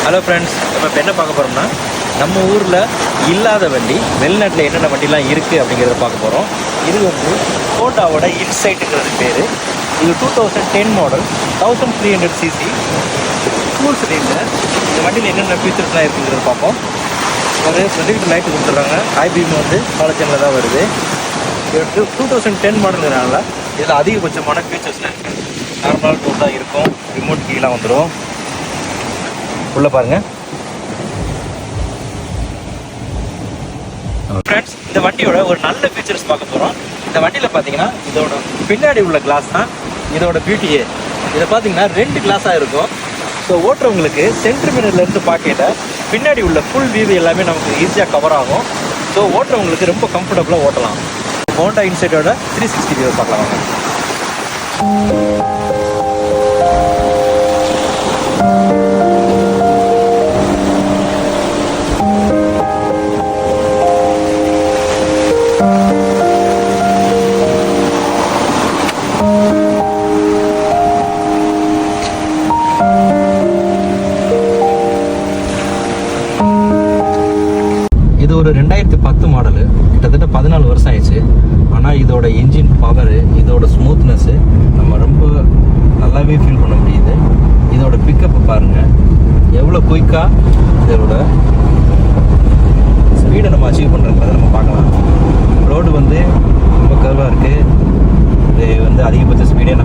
Hello friends, நம்ம இப்போ என்ன பார்க்க போகிறோம்னா நம்ம ஊரில் இல்லாத வண்டி வெளிநாட்டில் என்னென்ன வண்டிலாம் இருக்குது அப்படிங்கிறத பார்க்க போகிறோம். இது வந்து ஹோண்டாவோட இன்சைட்டுங்கிறது பேர். இது 2010 மாடல் 1300 சிசி ஃபுல் சிலிண்டர். இந்த வண்டியில் என்னென்ன ஃபீச்சர்ஸ்லாம் இருக்குங்கிறத பார்ப்போம். ஒரு ப்ரொஜெக்ட் லைட்டு கொடுத்துட்றாங்க. ஹை பீம் வந்து காலேஜில் தான் வருது. இது 2010 மாடல்னால இதில் அதிகபட்சமான ஃபீச்சர்ஸ்லாம் இருக்குது. நார்மல் டோர் தான் இருக்கும். ரிமோட் கீழே வந்துடும். உள்ள பாருங்க ஃப்ரெண்ட்ஸ், இந்த வண்டியோட ஒரு நல்ல ஃபீச்சர்ஸ் பார்க்க போகிறோம். இந்த வண்டியில் பார்த்தீங்கன்னா இதோட பின்னாடி உள்ள கிளாஸ் தான் இதோட பியூட்டியே. இதை பார்த்தீங்கன்னா 2 கிளாஸாக இருக்கும். ஸோ ஓட்டுறவங்களுக்கு சென்ட்ரு மிரர்லேருந்து பார்க்கல பின்னாடி உள்ள ஃபுல் வியூ எல்லாமே நமக்கு ஈஸியாக கவர் ஆகும். ஸோ ஓட்டுறவங்களுக்கு ரொம்ப கம்ஃபர்டபுளாக ஓட்டலாம். ஹோண்டா இன்சைட்டோட 360 வியூ பார்க்கலாம் வாங்க. இது ஒரு 2010 மாடலு, கிட்டத்தட்ட 14 வருஷம் ஆயிடுச்சு. ஆனால் இதோட இன்ஜின் பவரு, இதோட ஸ்மூத்னஸ்ஸு நம்ம ரொம்ப நல்லாவே ஃபீல் பண்ண முடியுது. இதோட பிக்கப்பு பாருங்கள், எவ்வளோ குயிக்காக இதோட ஸ்பீடை நம்ம அச்சீவ் பண்ணுறோங்கிறத நம்ம பார்க்கலாம். ரோடு வந்து ரொம்ப கர்வாக இருக்குது. இது வந்து அதிகபட்ச ஸ்பீடே